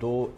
2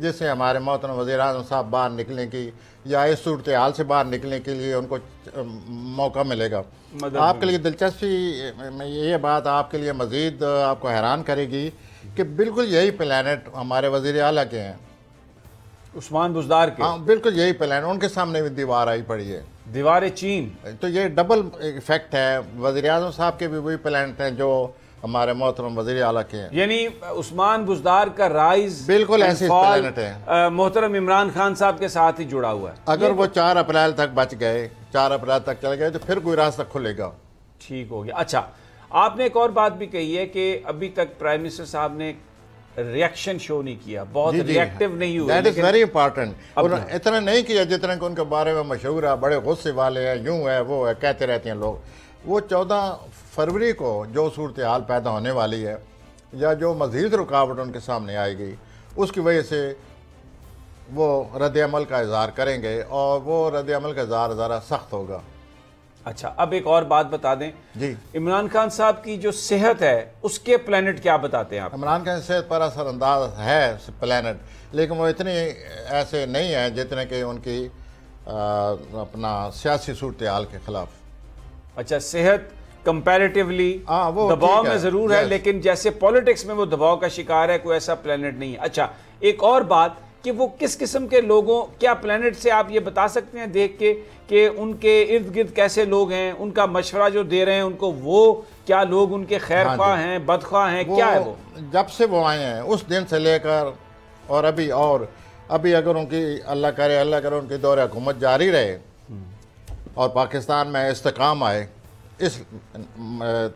جس سے ہمارے محترم وزیر اعظم صاحب باہر نکلنے کی یا اس صورتحال سے باہر نکلنے کے لیے ان کو موقع ملے گا. آپ کے لیے دلچسپی میں یہ بات آپ کے لیے مزید آپ کو حیران کرے گی کہ بالکل یہی پلانٹ ہمارے وزیر اعلیٰ کے ہیں, عثمان بزدار کے. ہاں بالکل یہی پلانٹ, ان کے سامنے بھی دیوار آئی پڑی ہے, دیوار چین. تو یہ ڈبل ایفیکٹ ہے. وزیر اعظم صاحب کے بھی وہی پلانٹ ہیں جو ہمارے محترم وزیر اعلیٰ کے ہیں. یعنی عثمان بزدار کا رائز بالکل ایسی پلانٹ ہے, محترم عمران خان صاحب کے ساتھ ہی جڑا ہوا ہے. اگر وہ 4 اپریل تک بچ گئے, 4 اپریل تک چلے گئے تو پھر کوئی راستہ کھلے گا. ٹھیک ہو گیا. اچھا, آپ نے ایک اور بات بھی کہی ہے کہ ابھی تک پرائم منسٹر صاحب نے ریئیکشن شو نہیں کیا, بہت ریئیکٹیو نہیں ہوئے. That is very important. اتنا نہیں کیا جتنا کہ ان کے بارے میں مشہور ہے, بڑے غصے والے ہیں, یوں ہے وہ ہے, کہتے رہتے ہیں لوگ. وہ 14 فروری کو جو صورتحال پیدا ہونے والی ہے یا جو مزید رکاوٹ ان کے سامنے آئے گی, اس کی وجہ سے وہ رد عمل کا اظہار کریں گے, اور وہ رد عمل کا اظہار ذرا سخت ہوگا. اچھا, اب ایک اور بات بتا دیں. جی, عمران خان صاحب کی جو صحت ہے اس کے پلانٹ کیا بتاتے ہیں آپ؟ عمران خان صحت پر اثر انداز ہے پلانٹ, لیکن وہ اتنے ایسے نہیں ہیں جتنے کہ ان کی اپنا سیاسی صورتحال کے خلاف. اچھا, صحت کمپیریٹیولی دباؤ میں ضرور ہے, لیکن جیسے پولیٹکس میں وہ دباؤ کا شکار ہے, کوئی ایسا پلانٹ نہیں ہے. اچھا, ایک اور بات کہ وہ کس قسم کے لوگوں, کیا پلانٹ سے آپ یہ بتا سکتے ہیں دیکھ کے کہ ان کے ارد گرد کیسے لوگ ہیں, ان کا مشورہ جو دے رہے ہیں ان کو, وہ کیا لوگ ان کے خیر خواہ ہیں, بدخواہ ہیں, کیا ہے وہ؟ جب سے وہ آئے ہیں اس دن سے لے کر اور ابھی اگر ان کی اللہ کرے ان کی دور حکومت جاری رہے اور پاکستان میں استحکام آئے, اس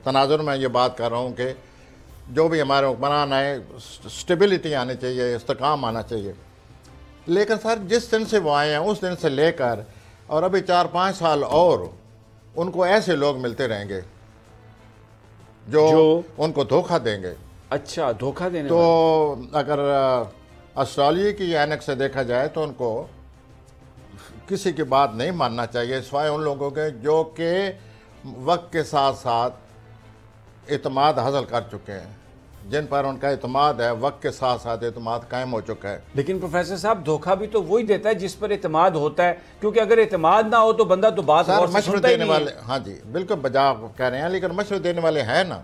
تناظر میں یہ بات کر رہا ہوں کہ جو بھی ہمارے حکمران آئے اسٹیبلٹی آنی چاہیے, استحکام آنا چاہیے. لیکن سر جس دن سے وہ آئے ہیں اس دن سے لے کر اور ابھی 4-5 سال اور ان کو ایسے لوگ ملتے رہیں گے جو ان کو دھوکہ دیں گے. اچھا, دھوکہ دینے تو اگر آسٹریلیا کی اینک سے دیکھا جائے تو ان کو کسی کی بات نہیں ماننا چاہیے سوائے ان لوگوں کے جو کہ وقت کے ساتھ ساتھ اعتماد حاصل کر چکے ہیں, جن پر ان کا اعتماد ہے, وقت کے ساتھ ساتھ اعتماد قائم ہو چکا ہے. لیکن پروفیسر صاحب, دھوکہ بھی تو وہی دیتا ہے جس پر اعتماد ہوتا ہے, کیونکہ اگر اعتماد نہ ہو تو بندہ تو بات غور سے سنتا ہی نہیں ہے. ہاں جی, بالکل بجا کہہ رہے ہیں, لیکن مشورے دینے والے ہیں نا,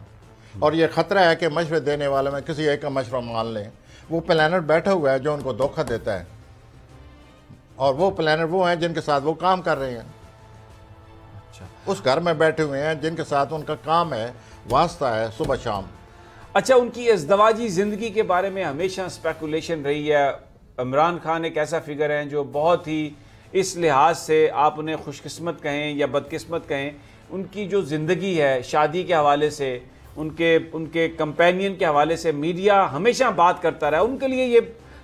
اور یہ خطرہ ہے کہ مشورے دینے والے میں کسی ایک کا مشورہ مان لیں. وہ پلانٹ بیٹھا ہوا ہے جو ان کو دھوکہ دیتا ہے, اور وہ پلانٹ وہ ہیں جن کے ساتھ وہ کام کر رہے ہیں. اس گھر میں بیٹھے ہوئے ہیں جن کے ساتھ ان کا کام ہے, واسطہ ہے صبح شام. اچھا, ان کی ازدواجی زندگی کے بارے میں ہمیشہ اسپیکولیشن رہی ہے. عمران خان ایک ایسا فگر ہے جو بہت ہی اس لحاظ سے آپ انہیں خوش قسمت کہیں یا بدقسمت کہیں, ان کی جو زندگی ہے شادی کے حوالے سے, ان کے کمپینین کے حوالے سے میڈیا ہمیشہ بات کرتا رہا. ان کے لیے یہ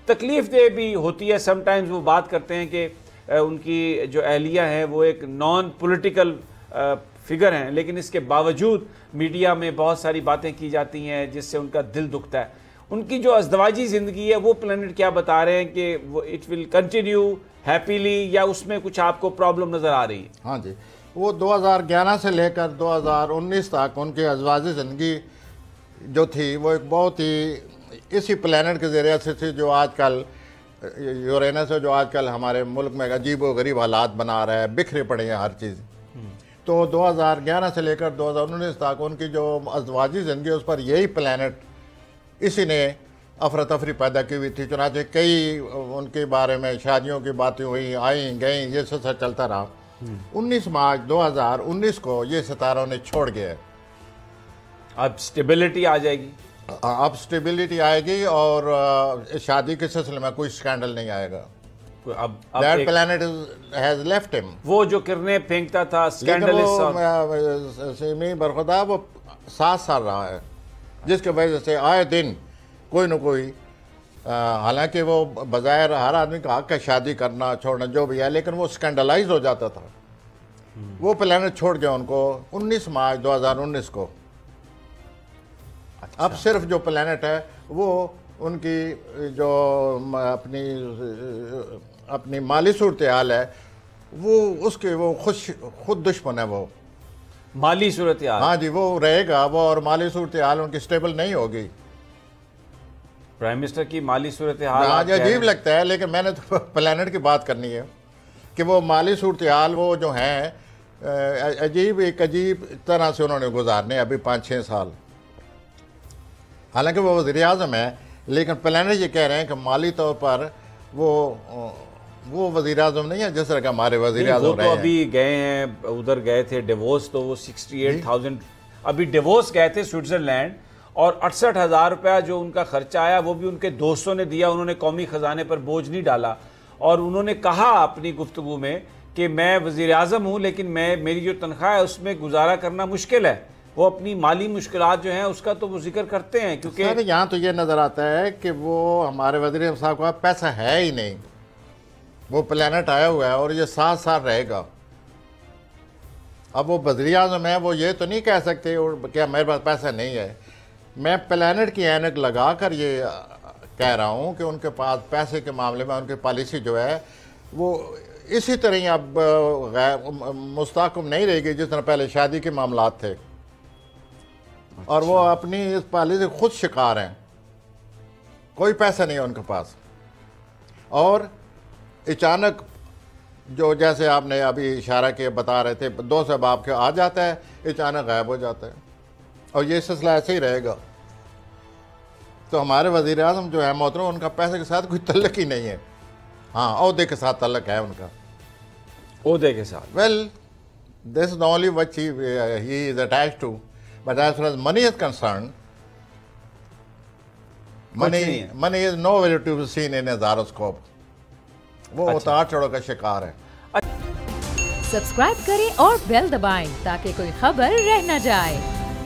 تکلیف دہ بھی ہوتی ہے سم ٹائمز. وہ بات کرتے ہیں کہ ان کی جو اہلیہ ہیں وہ ایک نان پولیٹیکل فگر ہیں, لیکن اس کے باوجود میڈیا میں بہت ساری باتیں کی جاتی ہیں جس سے ان کا دل دکھتا ہے. ان کی جو ازدواجی زندگی ہے وہ پلانٹ کیا بتا رہے ہیں کہ وہ اٹ ول کنٹینیو ہیپیلی, یا اس میں کچھ آپ کو پرابلم نظر آ رہی ہے؟ ہاں جی, وہ 2011 سے لے کر 2019 تک ان کی ازدواجی زندگی جو تھی وہ ایک بہت ہی اسی پلانٹ کے ذریعے سے تھی جو آج کل یورینس ہے, جو آج کل ہمارے ملک میں عجیب و غریب حالات بنا رہا ہے, بکھرے پڑے ہیں ہر چیز. تو 2011 سے لے کر 2019 تک ان کی جو ازدواجی زندگی اس پر یہی پلانٹ اسی نے افراتفری پیدا کی ہوئی تھی. چنانچہ کئی ان کے بارے میں شادیوں کی باتیں ہوئی, آئیں گئیں, یہ سلسلہ چلتا رہا. 19 مارچ 2019 کو یہ ستاروں نے چھوڑ گیا. اب سٹیبلٹی آ جائے گی, اب سٹیبلٹی آئے گی اور شادی کے سلسلے میں کوئی سکینڈل نہیں آئے گا. That planet has left him. وہ جو کرنے پھینکتا تھا سیمی برخدا, وہ 7 سال رہا ہے, جس کی وجہ سے آئے دن کوئی نہ کوئی, حالانکہ وہ بظاہر ہر آدمی کا حق ہے شادی کرنا چھوڑنا جو بھی ہے, لیکن وہ سکینڈلائز ہو جاتا تھا. وہ پلانٹ چھوڑ گیا ان کو 19 مارچ 2019 کو. اب صرف جو پلانٹ ہے وہ ان کی جو اپنی مالی صورتحال ہے وہ اس کے وہ خود دشمن ہے. وہ مالی صورتحال, ہاں جی, وہ رہے گا وہ, اور مالی صورتحال ان کی سٹیبل نہیں ہوگی. پرائم منسٹر کی مالی صورتحال آج عجیب لگتا ہے، لیکن میں نے تو پلانٹ کی بات کرنی ہے کہ وہ مالی صورتحال وہ جو ہیں ایک عجیب طرح سے انہوں نے گزارنے ابھی 5-6 سال. حالانکہ وہ وزیر اعظم ہے، لیکن پلانٹ یہ کہہ رہے ہیں کہ مالی طور پر وہ وزیر اعظم نہیں ہے جس طرح کہ ہمارے وزیر اعظم رہے ہیں. وہ ابھی گئے ہیں، ادھر گئے تھے ڈیووس، تو وہ 68,000 ابھی ڈیووس گئے تھے سوئٹزرلینڈ، اور 68,000 روپیہ جو ان کا خرچہ آیا وہ بھی ان کے دوستوں نے دیا. انہوں نے قومی خزانے پر بوجھ نہیں ڈالا، اور انہوں نے کہا اپنی گفتگو میں کہ میں وزیر اعظم ہوں لیکن میری جو تنخواہ ہے اس میں گزارا کرنا مشکل ہے. وہ اپنی مالی مشکلات جو ہیں اس کا تو وہ ذکر کرتے ہیں، کیونکہ یہاں تو یہ نظر آتا ہے کہ وہ ہمارے وزیر اعظم صاحب کا پیسہ ہے ہی نہیں. وہ پلانٹ آیا ہوا ہے اور یہ 7 سال رہے گا. اب وہ وزیر اعظم ہے، وہ یہ تو نہیں کہہ سکتے کہ میرے پاس پیسہ نہیں ہے. میں پلانٹ کی اینک لگا کر یہ کہہ رہا ہوں کہ ان کے پاس پیسے کے معاملے میں ان کی پالیسی جو ہے وہ اسی طرح ہی اب مستحکم نہیں رہے گی جس طرح پہلے شادی کے معاملات تھے. اور وہ اپنی اس پالیسی خود شکار ہیں، کوئی پیسہ نہیں ہے ان کے پاس. اور اچانک جو جیسے آپ نے ابھی اشارہ کیا بتا رہے تھے 2 سباب کے آ جاتا ہے، اچانک غائب ہو جاتا ہے، اور یہ سلسلہ ایسے ہی رہے گا. تو ہمارے وزیر اعظم جو ہے محترم، ان کا پیسے کے ساتھ کوئی تعلق ہی نہیں ہے. ہاں، عہدے کے ساتھ تعلق ہے ان کا، عہدے کے ساتھ. Well this is only which he is attached to. But as far as money is concerned, money is nowhere to be seen in his horoscope. وہ اتار چڑھو کا شکار ہے. سبسکرائب کریں اور بیل دبائیں تاکہ کوئی خبر رہ نہ جائے.